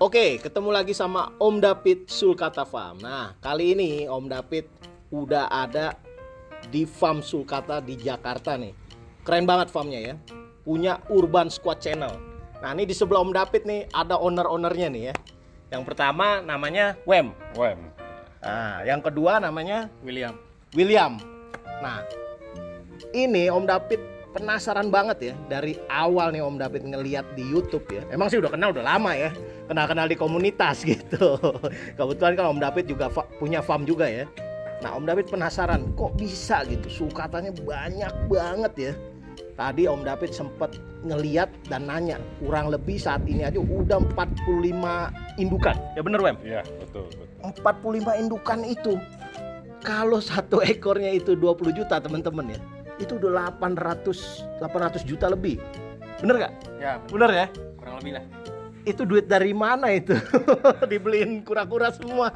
Oke, ketemu lagi sama Om David Sulkata Farm. Nah, kali ini Om David udah ada di farm Sulkata di Jakarta nih. Keren banget farmnya ya. Punya Urban Squad Channel. Nah, ini di sebelah Om David nih ada owner-ownernya nih ya. Yang pertama namanya Wem. Nah, yang kedua namanya William. Nah, ini Om David penasaran banget ya, dari awal nih Om David ngeliat di YouTube ya. Emang sih udah kenal udah lama ya, kenal di komunitas gitu. Kebetulan kan Om David juga punya farm juga ya. Nah, Om David penasaran kok bisa gitu, sulkatanya banyak banget ya. Tadi Om David sempet ngeliat dan nanya, kurang lebih saat ini aja udah 45 indukan. Ya bener Wem? Iya, betul. 45 indukan itu, kalau satu ekornya itu 20 juta teman-teman ya, itu udah 800 juta lebih. Bener gak? Ya, bener ya? kurang lebih lah. Itu duit dari mana itu? Dibeliin kura-kura semua.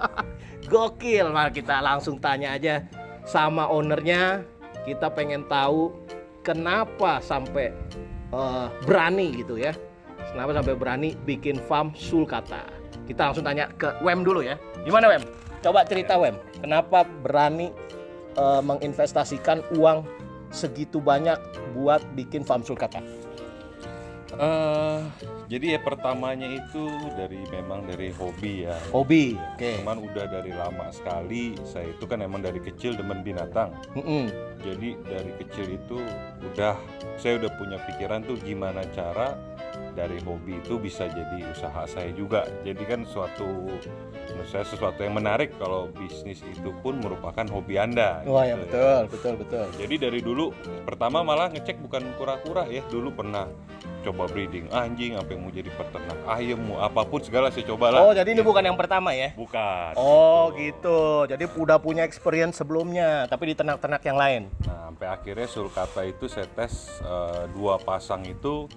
Gokil. Nah, kita langsung tanya aja sama ownernya. Kita pengen tahu kenapa sampai berani gitu ya. Kenapa sampai berani bikin farm sulkata. Kita langsung tanya ke Wem dulu ya. Gimana Wem? Coba cerita Wem. Kenapa berani menginvestasikan uang segitu banyak buat bikin farm sulkata? Jadi ya pertamanya itu memang dari hobi ya. Hobi, ya, oke. Cuman udah dari lama sekali. Saya itu kan emang dari kecil demen binatang. Jadi dari kecil itu saya udah punya pikiran tuh gimana cara dari hobi itu bisa jadi usaha saya juga. Jadi kan menurut saya sesuatu yang menarik kalau bisnis itu pun merupakan hobi Anda. Wah ya, gitu, betul. Jadi dari dulu pertama malah ngecek bukan kura-kura ya. Dulu pernah coba breeding anjing, apa yang mau jadi peternak ayam, mau apapun segala saya cobalah. Oh, jadi ini bukan yang pertama ya? Bukan. Oh gitu. Jadi udah punya experience sebelumnya, tapi di ternak-ternak yang lain. Nah, sampai akhirnya sulkata itu saya tes 2 pasang itu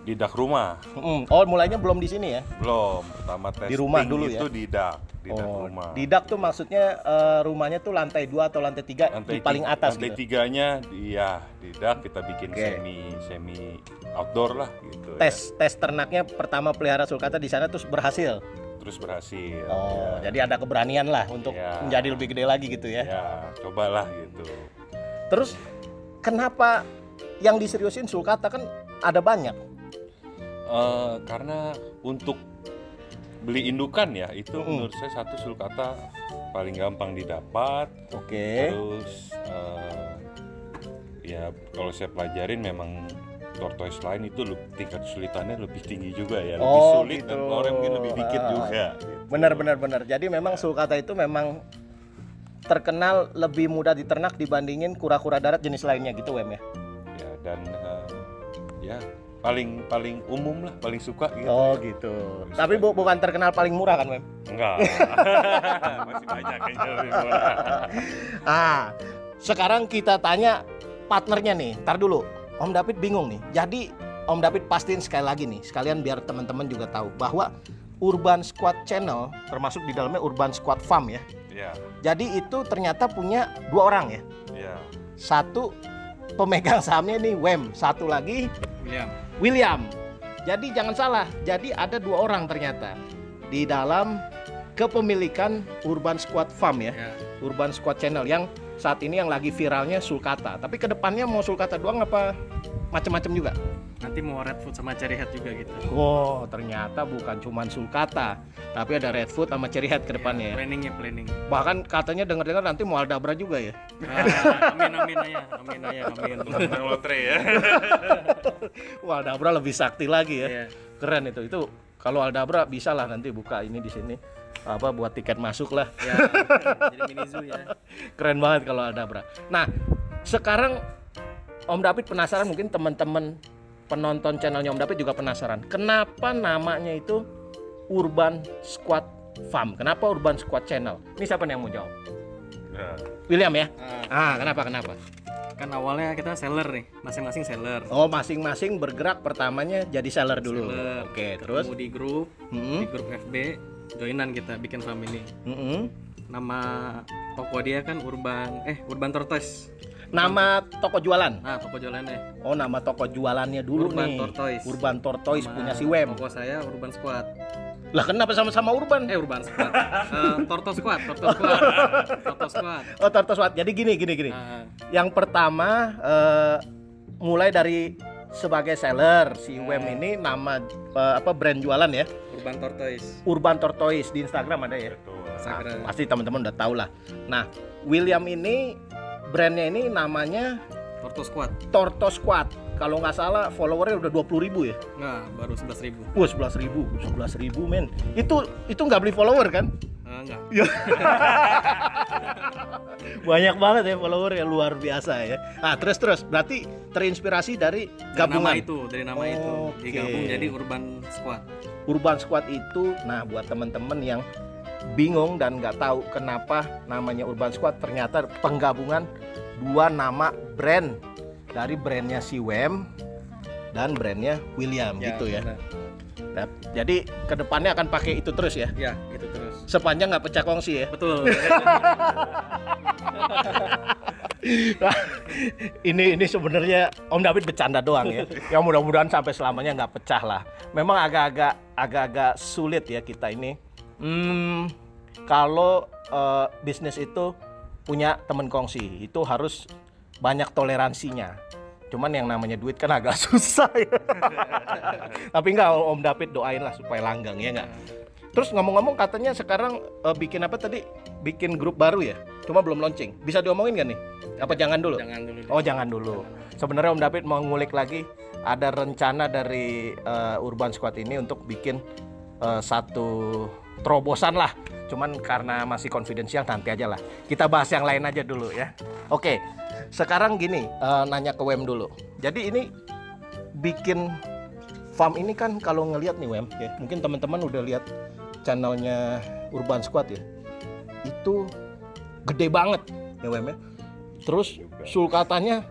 di dak rumah. Oh, mulainya belum di sini ya? Belum. Pertama testing di rumah dulu itu ya? di dak rumah. Di dak tuh maksudnya rumahnya tuh lantai 2 atau lantai 3 di paling atas lantai gitu? Lantai 3-nya di dak kita bikin semi outdoor lah gitu. Tes ternaknya pertama pelihara sulkata di sana terus berhasil? Terus berhasil. Oh, ya. Jadi ada keberanian lah untuk menjadi lebih gede lagi gitu ya? Ya, cobalah gitu. Terus kenapa yang diseriusin sulkata, kan ada banyak? Karena untuk beli indukan ya itu menurut saya satu sulkata paling gampang didapat. Oke. Terus ya kalau saya pelajarin memang tortoise lain itu tingkat kesulitannya lebih tinggi juga ya, lebih sulit gitu. Dan orang mungkin lebih dikit juga. Gitu. Benar. Jadi memang sulkata itu memang terkenal lebih mudah diternak dibandingin kura-kura darat jenis lainnya gitu Wem ya? Ya, dan ya paling umum lah, paling suka gitu. Oh gitu. Tapi bukan terkenal paling murah kan Wem? Enggak. Masih banyak kayaknya lebih murah. Sekarang kita tanya partnernya nih. Ntar dulu, Om David bingung nih. Jadi Om David pastiin sekali lagi nih, sekalian biar teman-teman juga tahu bahwa Urban Squad Channel termasuk di dalamnya Urban Squad Farm ya. Iya. Jadi itu ternyata punya 2 orang ya. Iya. Satu pemegang sahamnya nih Wem, satu lagi William. Jadi jangan salah, jadi ada 2 orang ternyata di dalam kepemilikan Urban Squad Farm ya. Urban Squad Channel yang saat ini yang lagi viralnya sulkata. Tapi kedepannya mau sulkata doang apa macam-macam juga? Nanti mau redfoot sama cherry head juga gitu. Wow, ternyata bukan cuman sulkata, tapi ada redfoot sama cherry head kedepannya. Planning. Bahkan katanya dengar-dengar nanti mau aldabra juga ya. Amin aja. Menang lotre ya. Wah, aldabra lebih sakti lagi ya. Iya. Keren itu kalau aldabra bisa lah nanti buka ini di sini buat tiket masuk lah. Ya, jadi mini zoo ya. Keren banget kalau aldabra. Nah, sekarang Om David penasaran, mungkin teman-teman penonton channelnya Om David juga penasaran. Kenapa namanya itu Urban Squad Farm? Kenapa Urban Squad Channel? Ini siapa nih yang mau jawab? William ya? Kenapa? Kan awalnya kita seller nih, masing-masing seller. Oh, masing-masing bergerak pertamanya jadi seller dulu. Oke, terus di grup FB, joinan kita bikin farm ini. Nama toko dia kan Urban Tortoise. Nama toko jualan? Nah, toko jualannya. Oh, nama toko jualannya dulu Urban nih. Tortoise. Urban Tortoise punya si Wem. Toko saya Urban Squad. Lah kenapa sama-sama urban? Urban Squad. Torto Squad. Oh, Torto Squad. Jadi gini. Yang pertama mulai dari sebagai seller si Wem ini nama brand jualan ya? Urban Tortoise di Instagram ada ya? Nah, pasti teman-teman udah tahu lah. Nah, William ini brandnya ini namanya Torto Squad. Kalau nggak salah followernya udah 20.000 ya? Nah, baru 11.000. Wah, 11.000 men. Itu nggak beli follower kan? Enggak. Banyak banget ya follower ya, luar biasa ya. Nah, terus berarti terinspirasi dari gabungan dari nama itu digabung jadi Urban Squad. Urban Squad itu, nah buat teman-teman yang bingung dan nggak tahu kenapa namanya Urban Squad, ternyata penggabungan dua nama brand dari brandnya si Wem dan brandnya William gitu ya. Nah, jadi kedepannya akan pakai itu terus ya? Ya, itu terus. Sepanjang nggak pecah kongsi ya? Betul. Nah, ini sebenarnya Om David bercanda doang ya. Yang mudah-mudahan sampai selamanya nggak pecah lah. Memang agak-agak sulit ya kita ini. Kalau bisnis itu punya teman kongsi, itu harus banyak toleransinya. Cuman yang namanya duit kan agak susah ya. Tapi enggak, Om David doain lah supaya langgang ya enggak. Terus ngomong-ngomong katanya sekarang bikin apa tadi? Bikin grup baru ya? Cuma belum launching. Bisa diomongin gak nih? Apa jangan dulu? Jangan dulu. Oh, jangan dulu. Sebenarnya Om David mau ngulik lagi, ada rencana dari Urban Squad ini untuk bikin satu terobosan lah. Cuman karena masih confidential nanti aja lah. Kita bahas yang lain aja dulu ya. Oke. Sekarang gini, nanya ke Wem dulu. Jadi ini bikin farm ini kan kalau ngelihat nih Wem, ya, mungkin teman-teman udah lihat channelnya Urban Squad ya. Itu gede banget ya Wem ya. Terus sulkatanya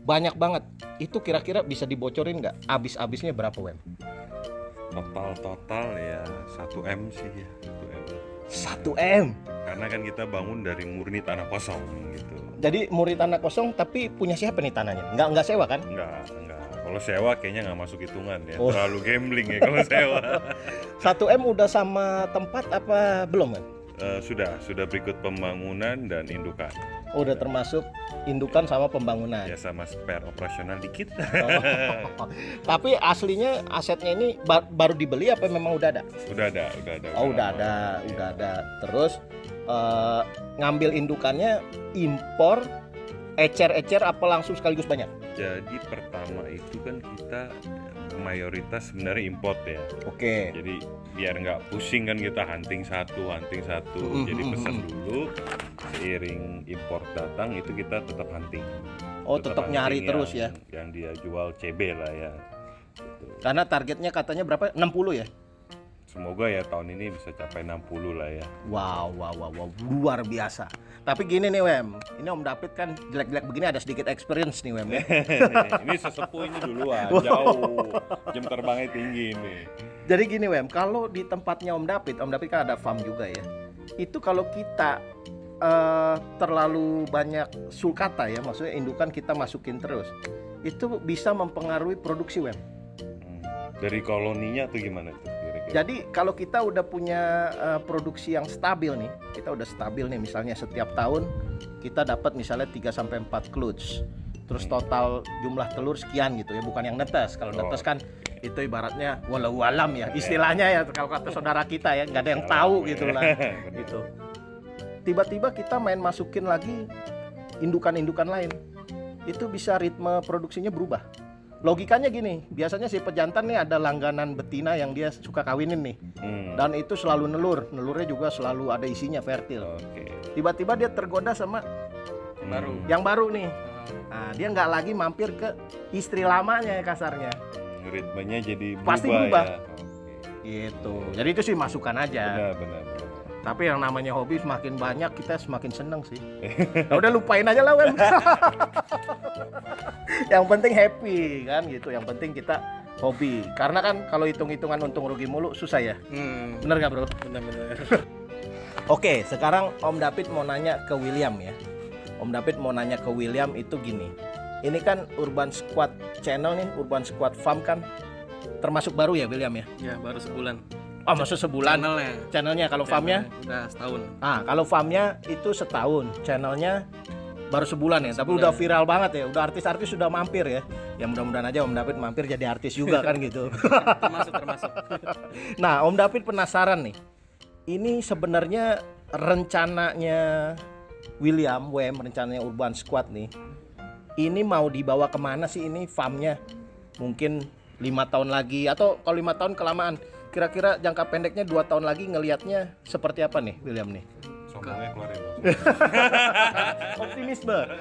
banyak banget. Itu kira-kira bisa dibocorin nggak? Abis-abisnya berapa Wem? Total ya 1M sih ya. 1M. Karena kan kita bangun dari murni tanah kosong gitu. Jadi murni tanah kosong, tapi punya siapa nih tanahnya? Nggak sewa kan? Enggak. Kalau sewa kayaknya nggak masuk hitungan ya. Terlalu gambling ya kalau sewa. 1M udah sama tempat apa belum kan? Sudah berikut pembangunan dan indukan. Oh, udah termasuk indukan sama pembangunan. Ya sama spare operasional dikit. Oh. Tapi aslinya asetnya ini baru dibeli apa memang udah ada? Udah ada. Oh, udah ada. Terus ngambil indukannya impor, ecer apa langsung sekaligus banyak? Jadi pertama itu kan kita mayoritas sebenarnya import ya. Oke. Jadi biar nggak pusing kan kita hunting satu. Jadi pesan dulu, seiring import datang itu kita tetap hunting. Oh, tetap nyari terus ya? Yang dia jual CB lah ya. Gitu. Karena targetnya katanya berapa? 60 ya? Semoga ya tahun ini bisa capai 60 lah ya. Wow, luar biasa. Tapi gini nih Wem, ini Om David kan jelek-jelek begini ada sedikit experience nih Wem ya. Ini sesepuh ini duluan, jauh, jam terbangnya tinggi nih. Jadi gini Wem, kalau di tempatnya Om David kan ada farm juga ya. Itu kalau kita terlalu banyak sulcata ya, maksudnya indukan kita masukin terus, itu bisa mempengaruhi produksi Wem. Dari koloninya atau gimana tuh? Jadi kalau kita udah punya produksi yang stabil nih, kita udah stabil nih, misalnya setiap tahun kita dapat misalnya 3-4 clutch. Terus total jumlah telur sekian gitu ya, bukan yang netes. Kalau netes kan itu ibaratnya walau alam ya, istilahnya ya kalau kata saudara kita ya, nggak ada yang tahu gitu lah. Gitu. Tiba-tiba kita main masukin lagi indukan-indukan lain, itu bisa ritme produksinya berubah. Logikanya gini, biasanya si pejantan nih ada langganan betina yang dia suka kawinin nih, dan itu selalu nelurnya juga selalu ada isinya, fertil. Tiba-tiba dia tergoda sama yang baru nih, nah dia nggak lagi mampir ke istri lamanya kasarnya. Ritmenya jadi berubah, pasti berubah ya. Gitu. Jadi itu sih masukan aja. Benar. Tapi yang namanya hobi semakin banyak kita semakin seneng sih. Nah, udah lupain aja lah Wem. Yang penting happy kan gitu. Yang penting kita hobi. Karena kan kalau hitung-hitungan untung rugi mulu susah ya. Bener nggak bro? Bener. Oke, sekarang Om David mau nanya ke William ya. Om David mau nanya ke William itu gini. Ini kan Urban Squad channel nih, Urban Squad Farm kan termasuk baru ya William ya? Ya baru sebulan. Oh, maksud sebulan. Channelnya kalau farmnya udah setahun. Kalau farmnya itu setahun, channelnya baru sebulan ya, tapi udah viral banget ya, udah artis-artis sudah mampir ya. Ya mudah-mudahan aja Om David mampir jadi artis juga kan gitu. termasuk. Nah, Om David penasaran nih. Ini sebenarnya rencananya William WM, rencananya Urban Squad nih. Ini mau dibawa kemana sih ini farmnya? Mungkin 5 tahun lagi, atau kalau 5 tahun kelamaan. Kira-kira jangka pendeknya 2 tahun lagi ngelihatnya seperti apa nih William nih? Sombongnya keluarin.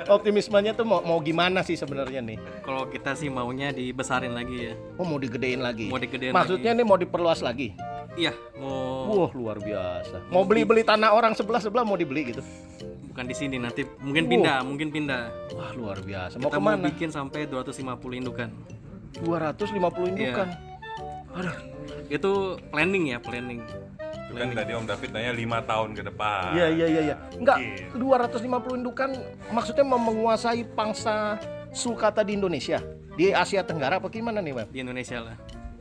Optimismenya tuh mau gimana sih sebenarnya nih? Kalau kita sih maunya dibesarin lagi ya. Oh, mau digedein lagi. Maksudnya nih mau diperluas lagi? Iya, mau. Wah, luar biasa. Mau beli tanah orang sebelah mau dibeli gitu? Bukan di sini, nanti mungkin pindah. Wah, luar biasa. Kita mau bikin sampai 250 indukan. 250 indukan. Iya. Aduh, itu planning. Itu kan tadi Om David nanya 5 tahun ke depan. Iya. Enggak, 250 indukan maksudnya mau menguasai pangsa sulcata di Indonesia, di Asia Tenggara apa gimana nih, Wem? Di Indonesia lah.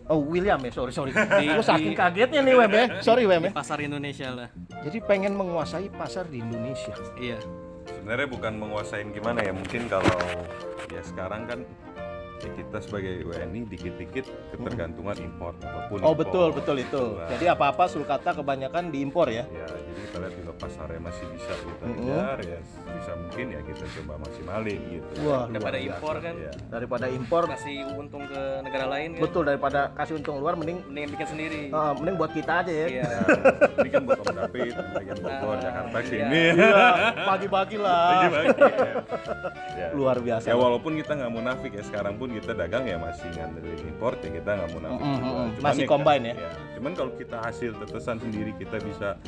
Oh, William ya, sorry. Gue saking kagetnya nih, Wem ya. Sorry, Wem ya. Pasar Indonesia lah. Jadi pengen menguasai pasar di Indonesia. Iya. Sebenarnya bukan menguasain gimana ya, mungkin kalau ya sekarang kan ya kita sebagai WNI dikit-dikit ketergantungan impor apapun. Oh, betul itu. Nah, jadi apa-apa sulcata kebanyakan diimpor ya. Ya, jadi kita lihat juga pasarnya masih bisa kita kejar ya, bisa mungkin ya kita coba maksimalin gitu. Wah, daripada impor kan. Ya. Daripada impor Kasih untung ke negara lain kan. Betul, daripada kasih untung luar mending bikin sendiri. Mending buat kita aja ya. Iya. Ini kan buat Om David, bagian Bogor, Jakarta sini. Iya, bagi-bagi lah. Ya. Luar biasa. Ya walaupun kita nggak munafik ya, sekarang pun kita dagang ya masih ngandelin import ya, kita nggak munafik juga. Cuman Masih ya, combine ya. Cuman kalau kita hasil tetesan sendiri kita bisa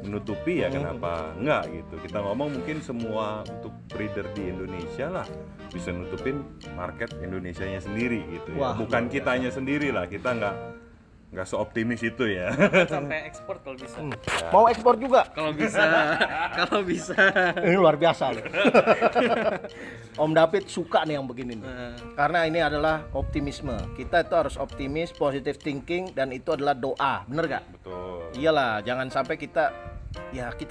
menutupi ya kenapa enggak gitu. Kita ngomong mungkin semua untuk breeder di Indonesia lah bisa nutupin market Indonesianya sendiri gitu ya. Wah, bukan kitanya sendiri lah, kita nggak seoptimis itu ya. Sampai ekspor kalau bisa. Mau ekspor juga? Kalau bisa. Ini luar biasa loh. Om David suka nih yang begini nih. Karena ini adalah optimisme. Kita itu harus optimis, positive thinking, dan itu adalah doa. Bener gak? Betul. Iyalah, jangan sampai kita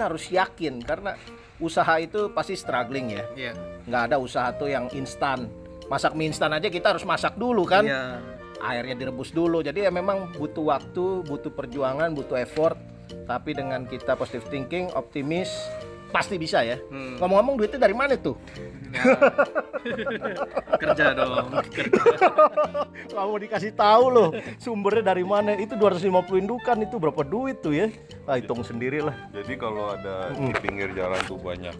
harus yakin. Karena usaha itu pasti struggling ya. Iya. Nggak ada usaha tuh yang instan. Masak mie instan aja kita harus masak dulu kan. Iya. Airnya direbus dulu. Jadi ya memang butuh waktu, butuh perjuangan, butuh effort. Tapi dengan kita positive thinking, optimis, pasti bisa ya. Ngomong-ngomong duitnya dari mana tuh? Ya. Kerja dong. Kamu dikasih tahu loh sumbernya dari mana. Itu 250 indukan itu berapa duit tuh ya? Hitung sendiri lah. Jadi kalau ada di pinggir jalan tuh banyak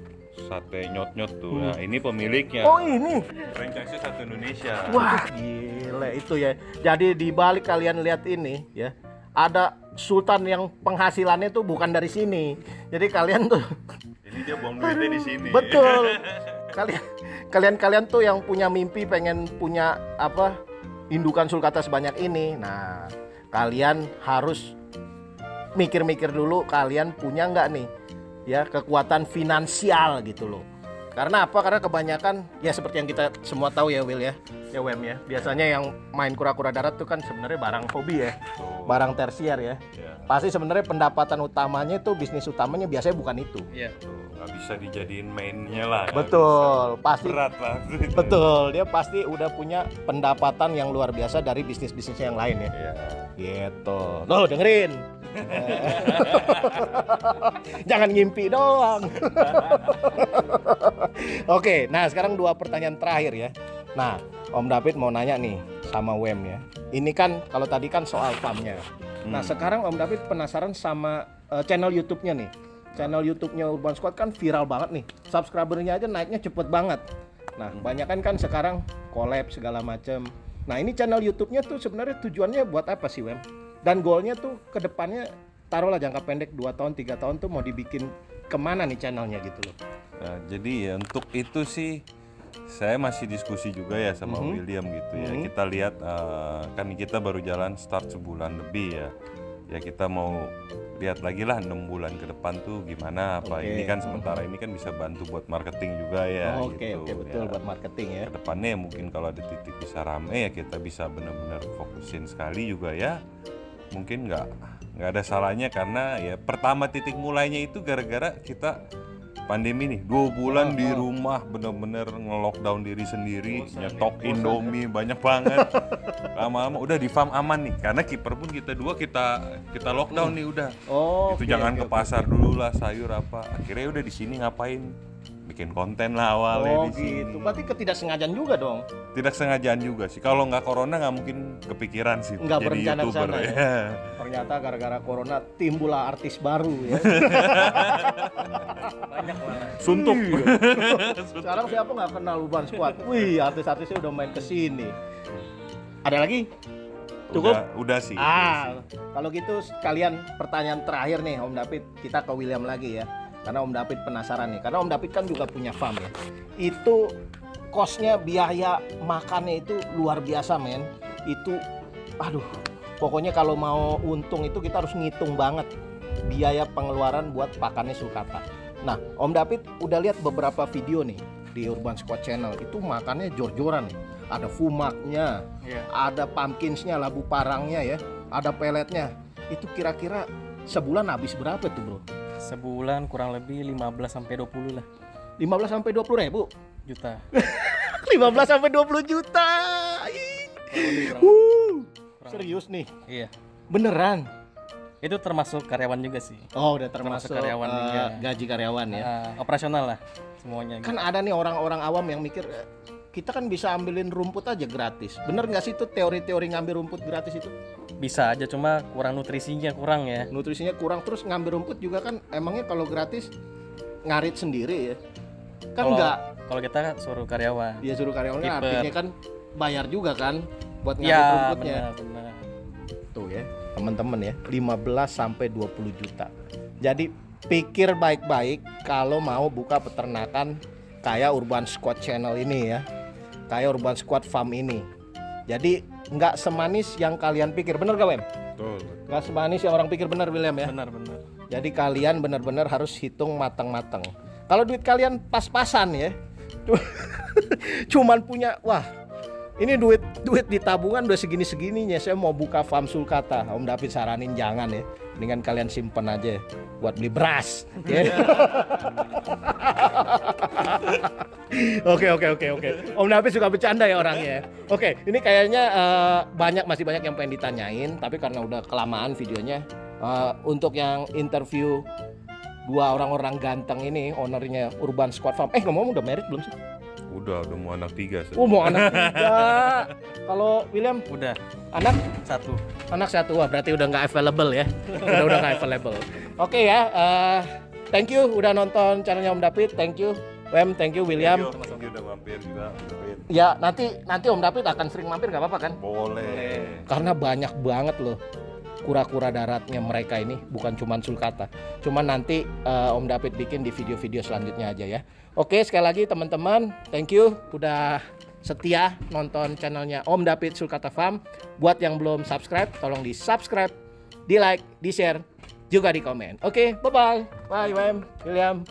sate nyot-nyot tuh. Nah, ini pemiliknya. Oh, ini. Franchise satu Indonesia. Wah, gila itu ya. Jadi di balik kalian lihat ini ya, ada sultan yang penghasilannya tuh bukan dari sini. Jadi kalian tuh Ini dia buang duitnya di sini. betul. Kalian tuh yang punya mimpi pengen punya indukan sulcata sebanyak ini. Nah, kalian harus mikir-mikir dulu kalian punya nggak nih ya kekuatan finansial gitu loh. Karena apa? Karena kebanyakan ya seperti yang kita semua tahu ya, Will ya. Ya, Wem ya. Biasanya yang main kura-kura darat tuh kan sebenarnya barang hobi ya. Barang tersier ya. Pasti sebenarnya pendapatan utamanya itu, bisnis utamanya biasanya bukan itu. Iya. Nggak bisa dijadiin mainnya lah. Betul, pasti Berat lah. betul. Dia pasti udah punya pendapatan yang luar biasa dari bisnis-bisnis yang lain ya. Iya. Gitu. Tuh, dengerin. Jangan ngimpi doang. Oke, nah sekarang 2 pertanyaan terakhir ya. Nah, Om David mau nanya nih sama Wem ya. Ini kan kalau tadi kan soal farmnya. Nah, sekarang Om David penasaran sama channel YouTube-nya nih. Channel YouTube-nya Urban Squad kan viral banget nih. Subscribernya aja naiknya cepet banget. Nah, kebanyakan kan sekarang collab segala macem. Nah, ini channel YouTube-nya tuh sebenarnya tujuannya buat apa sih, Wem? Dan goalnya tuh ke depannya taruhlah jangka pendek 2 tahun 3 tahun tuh mau dibikin kemana nih channelnya gitu loh. Nah, jadi ya untuk itu sih saya masih diskusi juga ya sama William gitu ya. Kita lihat kan kita baru jalan start sebulan lebih ya. Ya kita mau lihat lagi lah 6 bulan ke depan tuh gimana apa. Ini kan sementara ini kan bisa bantu buat marketing juga ya. Oke, betul ya. Buat marketing ya. Kedepannya ya mungkin kalau ada titik bisa rame ya kita bisa benar-benar fokusin sekali juga ya. Mungkin nggak nggak ada salahnya karena ya pertama titik mulainya itu gara-gara kita pandemi nih 2 bulan di rumah bener-bener nge-lockdown diri sendiri, nyetok Indomie banyak banget. Lama-lama udah di farm aman nih karena kiper pun kita lockdown nih udah. Itu jangan ke pasar dulu lah sayur apa. Akhirnya udah di sini ngapain? Bikin konten lah awalnya di sini. Gitu. Berarti ketidaksengajaan juga dong. Tidak sengajaan juga sih. Kalau nggak corona nggak mungkin kepikiran sih Nggak jadi berencana YouTuber kesana, ya. Ternyata gara-gara corona timbullah artis baru ya. Banyak malah. Suntuk. Sekarang siapa nggak kenal Urban Squad? Wih, artis-artisnya udah main kesini. Ada lagi? Cukup? Udah sih. Kalau gitu sekalian pertanyaan terakhir nih Om David, kita ke William lagi ya. Karena Om David penasaran nih. Karena Om David kan juga punya farm ya. Itu kosnya, biaya makannya itu luar biasa men. Itu aduh, pokoknya kalau mau untung itu kita harus ngitung banget biaya pengeluaran buat pakannya sulcata. Nah, Om David udah lihat beberapa video nih di Urban Squad Channel. Itu makannya jor-joran nih. Ada fumaknya, ada pumpkinsnya, labu parangnya ya, ada peletnya. Itu kira-kira sebulan habis berapa tuh bro? Sebulan kurang lebih 15 sampai 20 lah 15 sampai 20 ribu? juta. 15 sampai 20 juta. Serius nih? Iya. Beneran? Itu termasuk karyawan juga sih. Oh, udah termasuk karyawan juga. Gaji karyawan ya. Operasional lah semuanya. Kan ada nih orang-orang awam yang mikir kita kan bisa ambilin rumput aja gratis. Bener nggak sih itu teori-teori ngambil rumput gratis itu? Bisa aja, cuma kurang nutrisinya kurang ya. Nutrisinya kurang, terus ngambil rumput juga kan emangnya kalau gratis ngarit sendiri ya? Kan enggak. Kalau kita suruh karyawan. Dia suruh karyawannya artinya kan bayar juga kan buat ngarit Ya, rumputnya. benar. Tuh ya, teman-teman ya, 15 sampai 20 juta. Jadi pikir baik-baik kalau mau buka peternakan kayak Urban Squad Channel ini ya. Kayak Urban Squad Farm ini. Jadi nggak semanis yang kalian pikir, bener gak Wem? Betul. Nggak semanis yang orang pikir, bener William ya? Benar. Jadi kalian benar-benar harus hitung matang-matang. Kalau duit kalian pas-pasan ya, cuman punya, wah ini duit di tabungan udah segini-segininya, saya mau buka farm sulcata. Om David saranin jangan ya, mendingan kalian simpen aja buat beli beras. Ya. Oke. Om David suka bercanda ya orangnya. Oke, ini kayaknya masih banyak yang pengen ditanyain, tapi karena udah kelamaan videonya, untuk yang interview 2 orang-orang ganteng ini, ownernya Urban Squad Farm. Ngomong udah married belum sih? Udah mau anak 3. Mau anak 3. Kalau William? Udah. Anak? 1. Anak 1. Wah, berarti udah nggak available ya. udah nggak available. Oke ya. Thank you udah nonton channelnya Om David. Thank you Wem. Thank you William. Thank you udah mampir juga. Ya nanti Om David akan sering mampir, nggak apa-apa kan? Boleh. Karena banyak banget loh kura-kura daratnya mereka ini, bukan cuman sulcata. Cuman nanti Om David bikin di video-video selanjutnya aja ya. Oke, sekali lagi teman-teman, thank you udah setia nonton channelnya Om David Sulcata Farm. Buat yang belum subscribe, tolong di subscribe, di like, di share, juga di komen. Oke, bye-bye. Bye Wem, William.